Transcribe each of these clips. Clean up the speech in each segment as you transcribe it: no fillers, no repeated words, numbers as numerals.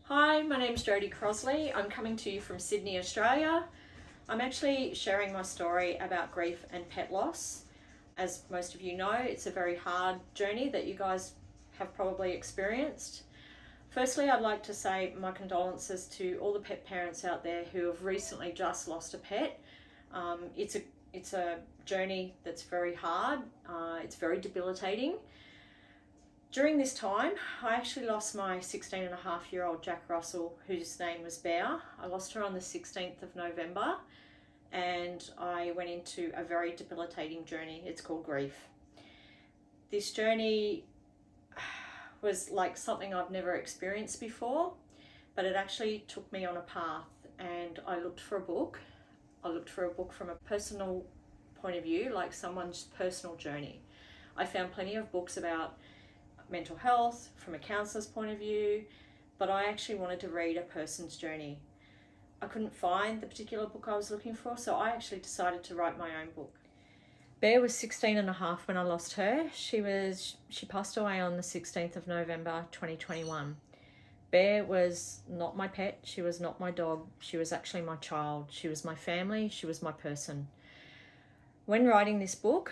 Hi, my name's Jodie Crosley. I'm coming to you from Sydney, Australia. I'm actually sharing my story about grief and pet loss. As most of you know, it's a very hard journey that you guys have probably experienced. Firstly, I'd like to say my condolences to all the pet parents out there who have recently just lost a pet. It's a journey that's very hard. It's very debilitating. During this time, I actually lost my 16-and-a-half-year-old Jack Russell, whose name was Bear. I lost her on the 16th of November, and I went into a very debilitating journey. It's called grief. This journey was like something I've never experienced before, but it actually took me on a path, and I looked for a book. I looked for a book from a personal point of view, like someone's personal journey. I found plenty of books about mental health from a counsellor's point of view, but I actually wanted to read a person's journey. I couldn't find the particular book I was looking for, so I actually decided to write my own book. Bear was 16 and a half when I lost her. She passed away on the 16th of November 2021. Bear was not my pet, she was not my dog, she was actually my child, she was my family, she was my person. When writing this book,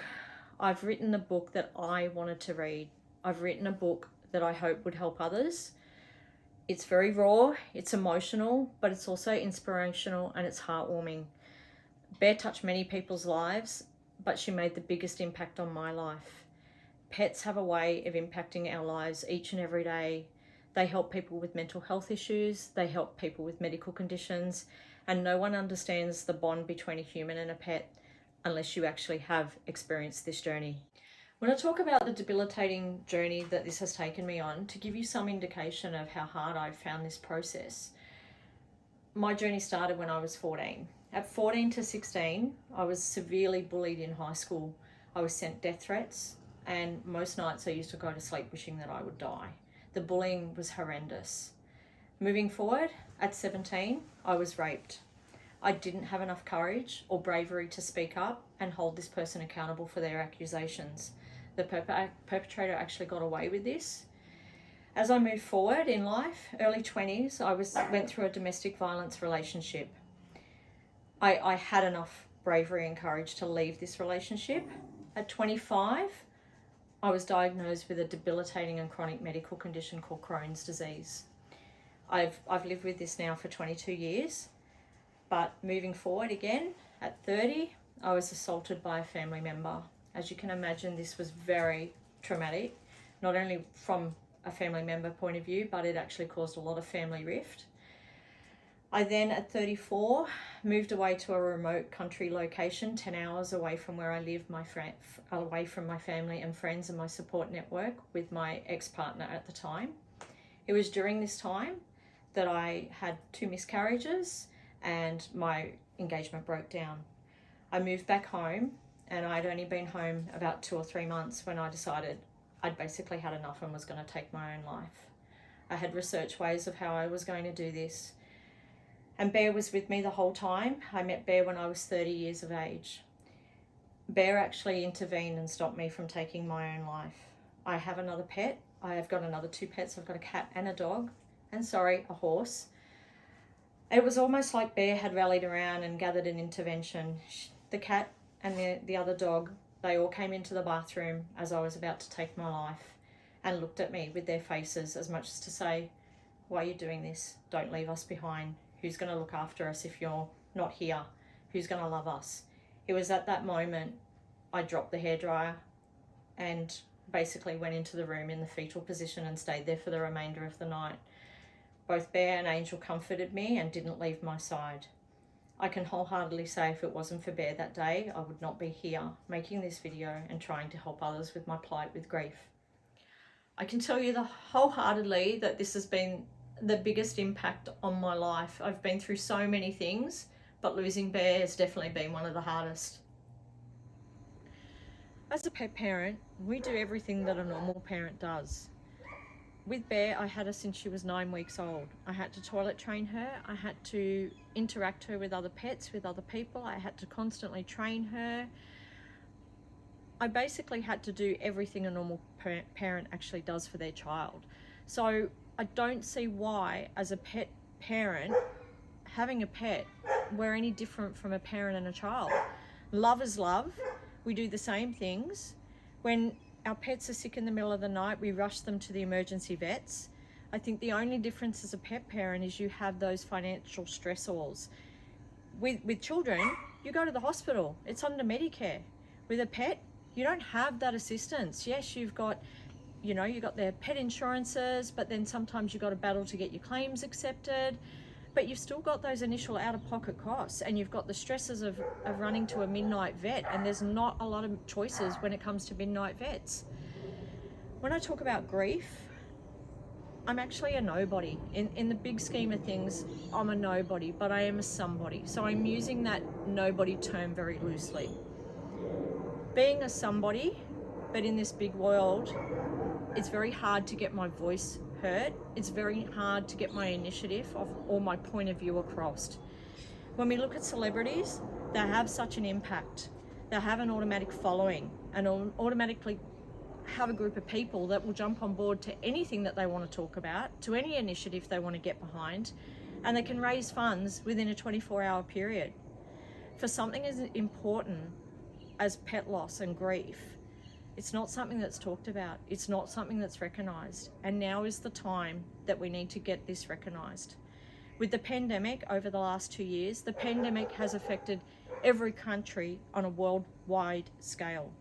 I've written a book that I wanted to read. I've written a book that I hope would help others. It's very raw, it's emotional, but it's also inspirational and it's heartwarming. Bear touched many people's lives, but she made the biggest impact on my life. Pets have a way of impacting our lives each and every day. They help people with mental health issues, they help people with medical conditions, and no one understands the bond between a human and a pet unless you actually have experienced this journey. When I talk about the debilitating journey that this has taken me on, to give you some indication of how hard I've found this process, my journey started when I was 14. At 14 to 16, I was severely bullied in high school. I was sent death threats, and most nights I used to go to sleep wishing that I would die. The bullying was horrendous. Moving forward, at 17, I was raped. I didn't have enough courage or bravery to speak up and hold this person accountable for their accusations. The perpetrator actually got away with this. As I moved forward in life, early 20s, I went through a domestic violence relationship. I had enough bravery and courage to leave this relationship. At 25, I was diagnosed with a debilitating and chronic medical condition called Crohn's disease. I've lived with this now for 22 years, but moving forward again, at 30, I was assaulted by a family member. As you can imagine, this was very traumatic, not only from a family member point of view, but it actually caused a lot of family rift. I then, at 34, moved away to a remote country location, 10 hours away from where I live, away from my family and friends and my support network with my ex-partner at the time. It was during this time that I had 2 miscarriages and my engagement broke down. I moved back home, and I'd only been home about 2 or 3 months when I decided I'd basically had enough and was going to take my own life. I had researched ways of how I was going to do this, and Bear was with me the whole time. I met Bear when I was 30 years of age. Bear actually intervened and stopped me from taking my own life. I have another pet. I have got another 2 pets. I've got a cat and a dog, and a horse. It was almost like Bear had rallied around and gathered an intervention. The cat and the other dog, they all came into the bathroom as I was about to take my life and looked at me with their faces as much as to say, "Why are you doing this? Don't leave us behind. Who's going to look after us if you're not here? Who's going to love us?" It was at that moment I dropped the hairdryer and basically went into the room in the fetal position and stayed there for the remainder of the night. Both Bear and Angel comforted me and didn't leave my side. I can wholeheartedly say if it wasn't for Bear that day, I would not be here making this video and trying to help others with my plight with grief. I can tell you wholeheartedly that this has been the biggest impact on my life. I've been through so many things, but losing Bear has definitely been one of the hardest. As a pet parent, we do everything that a normal parent does. With Bear, I had her since she was 9 weeks old. I had to toilet train her. I had to interact her with other pets, with other people. I had to constantly train her. I basically had to do everything a normal parent actually does for their child. So I don't see why, as a pet parent, having a pet, we're any different from a parent and a child. Love is love. We do the same things. When our pets are sick in the middle of the night, we rush them to the emergency vets. I think the only difference as a pet parent is you have those financial stressors. With children, you go to the hospital. It's under Medicare. With a pet, you don't have that assistance. Yes, you've got their pet insurances, but then sometimes you've got to battle to get your claims accepted. But you've still got those initial out-of-pocket costs, and you've got the stresses of running to a midnight vet, and there's not a lot of choices when it comes to midnight vets. When I talk about grief, I'm actually a nobody. In the big scheme of things, I'm a nobody, but I am a somebody. So I'm using that nobody term very loosely. Being a somebody, but in this big world, it's very hard to get my voice heard. It's very hard to get my initiative or my point of view across. When we look at celebrities, they have such an impact. They have an automatic following and automatically have a group of people that will jump on board to anything that they want to talk about, to any initiative they want to get behind, and they can raise funds within a 24-hour period. For something as important as pet loss and grief, it's not something that's talked about. It's not something that's recognised. And now is the time that we need to get this recognised. With the pandemic over the last 2 years, the pandemic has affected every country on a worldwide scale.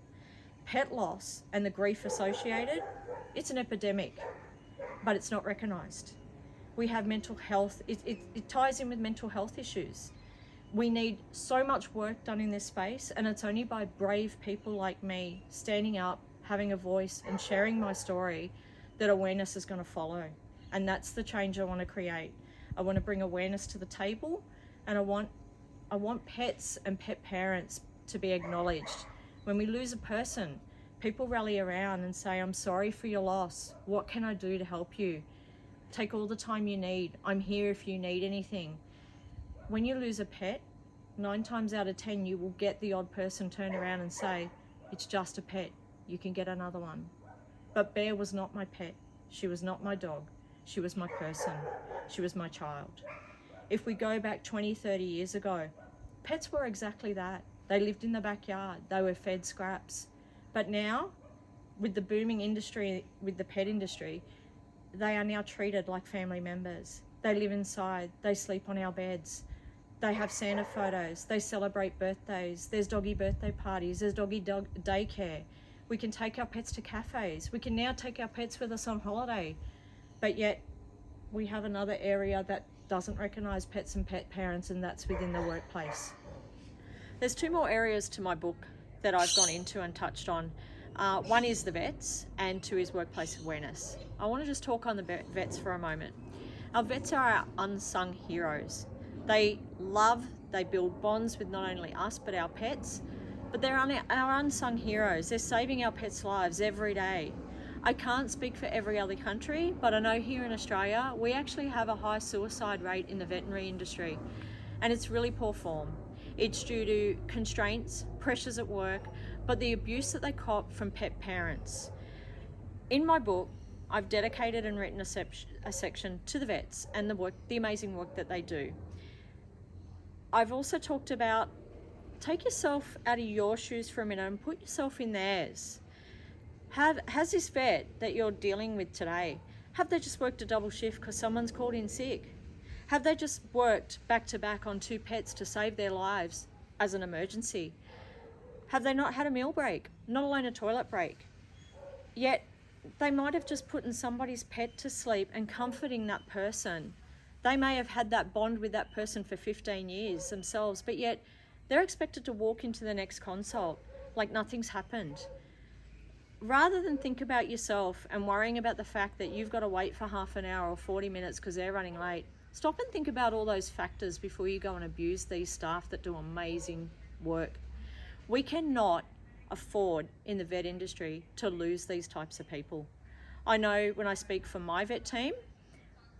Pet loss and the grief associated, it's an epidemic, but it's not recognised. We have mental health, it ties in with mental health issues. We need so much work done in this space, and it's only by brave people like me standing up, having a voice and sharing my story that awareness is going to follow. And that's the change I want to create. I want to bring awareness to the table, and I want pets and pet parents to be acknowledged. When we lose a person, people rally around and say, I'm sorry for your loss. What can I do to help you? Take all the time you need. I'm here if you need anything. When you lose a pet, 9 times out of 10, you will get the odd person turn around and say, it's just a pet, you can get another one. But Bear was not my pet. She was not my dog. She was my person. She was my child. If we go back 20, 30 years ago, pets were exactly that. They lived in the backyard. They were fed scraps. But now, with the booming industry, with the pet industry, they are now treated like family members. They live inside. They sleep on our beds. They have Santa photos. They celebrate birthdays. There's doggy birthday parties. There's doggy daycare. We can take our pets to cafes. We can now take our pets with us on holiday. But yet, we have another area that doesn't recognise pets and pet parents, and that's within the workplace. There's 2 more areas to my book that I've gone into and touched on. One is the vets, and 2 is workplace awareness. I want to just talk on the vets for a moment. Our vets are our unsung heroes. They build bonds with not only us but our pets, but they're our unsung heroes. They're saving our pets' lives every day. I can't speak for every other country, but I know here in Australia, we actually have a high suicide rate in the veterinary industry, and it's really poor form. It's due to constraints, pressures at work, but the abuse that they cop from pet parents. In my book, I've dedicated and written a section to the vets and the amazing work that they do. I've also talked about take yourself out of your shoes for a minute and put yourself in theirs. Has this vet that you're dealing with today, have they just worked a double shift because someone's called in sick? Have they just worked back to back on 2 pets to save their lives as an emergency? Have they not had a meal break, not alone a toilet break? Yet they might have just put in somebody's pet to sleep and comforting that person. They may have had that bond with that person for 15 years themselves, but yet they're expected to walk into the next consult like nothing's happened. Rather than think about yourself and worrying about the fact that you've got to wait for half an hour or 40 minutes because they're running late, stop and think about all those factors before you go and abuse these staff that do amazing work. We cannot afford in the vet industry to lose these types of people. I know when I speak for my vet team,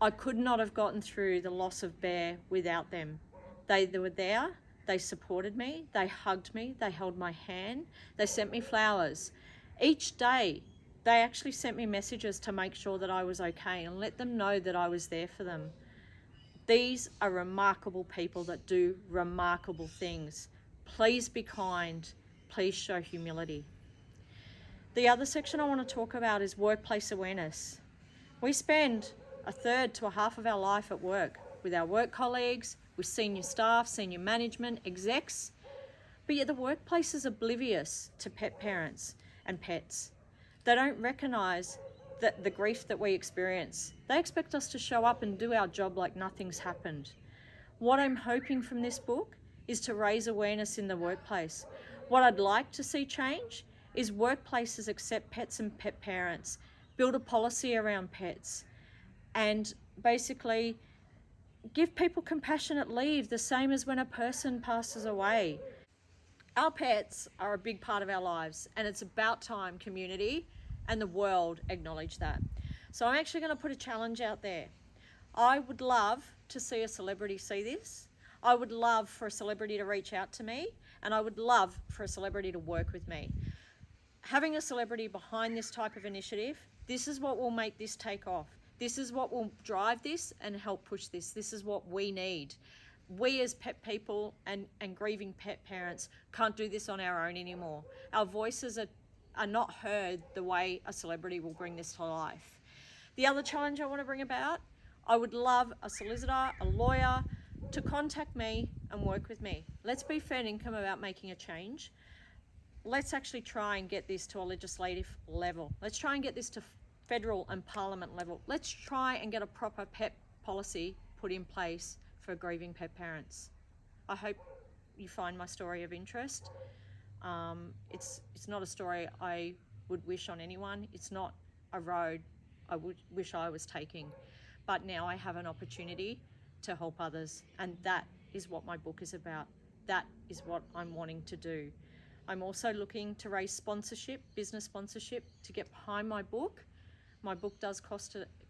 I could not have gotten through the loss of Bear without them. They were there, they supported me, they hugged me, they held my hand, they sent me flowers. Each day They actually sent me messages to make sure that I was okay and let them know that I was there for them. These are remarkable people that do remarkable things. Please be kind. Please show humility. The other section I want to talk about is workplace awareness. We spend a third to a half of our life at work with our work colleagues, with senior staff, senior management, execs, but yet the workplace is oblivious to pet parents and pets. They don't recognise the grief that we experience. They expect us to show up and do our job like nothing's happened. What I'm hoping from this book is to raise awareness in the workplace. What I'd like to see change is workplaces accept pets and pet parents, build a policy around pets, and basically give people compassionate leave, the same as when a person passes away. Our pets are a big part of our lives, and it's about time community and the world acknowledge that. So I'm actually going to put a challenge out there. I would love to see a celebrity see this. I would love for a celebrity to reach out to me, and I would love for a celebrity to work with me. Having a celebrity behind this type of initiative, this is what will make this take off. This is what will drive this and help push this. This is what we need. We as pet people and grieving pet parents can't do this on our own anymore. Our voices are not heard the way a celebrity will bring this to life. The other challenge I want to bring about, I would love a solicitor, a lawyer to contact me and work with me. Let's be fair income about making a change. Let's actually try and get this to a legislative level. Let's try and get this to federal and parliament level. Let's try and get a proper pet policy put in place for grieving pet parents. I hope you find my story of interest. It's not a story I would wish on anyone. It's not a road I would wish I was taking. But now I have an opportunity to help others, and that is what my book is about. That is what I'm wanting to do. I'm also looking to raise sponsorship, business sponsorship, to get behind my book. My book does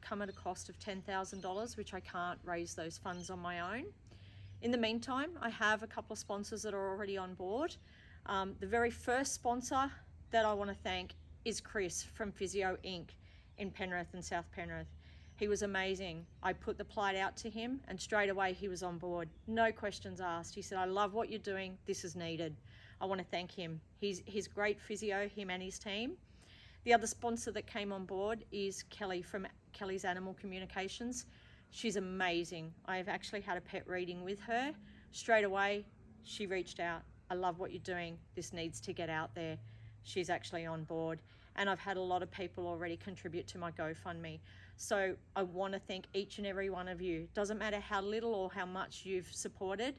come at a cost of $10,000, which I can't raise those funds on my own. In the meantime, I have a couple of sponsors that are already on board. The very first sponsor that I want to thank is Chris from Physio Inc. in Penrith and South Penrith. He was amazing. I put the plight out to him and straight away he was on board. No questions asked. He said, I love what you're doing. This is needed. I want to thank him. He's great physio, him and his team. The other sponsor that came on board is Kelly from Kelly's Animal Communications. She's amazing. I've actually had a pet reading with her. Straight away, she reached out. I love what you're doing. This needs to get out there. She's actually on board. And I've had a lot of people already contribute to my GoFundMe. So I want to thank each and every one of you. Doesn't matter how little or how much you've supported.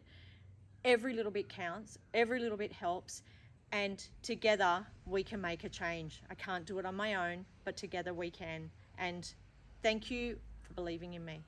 Every little bit counts. Every little bit helps. And together we can make a change. I can't do it on my own, but together we can. And thank you for believing in me.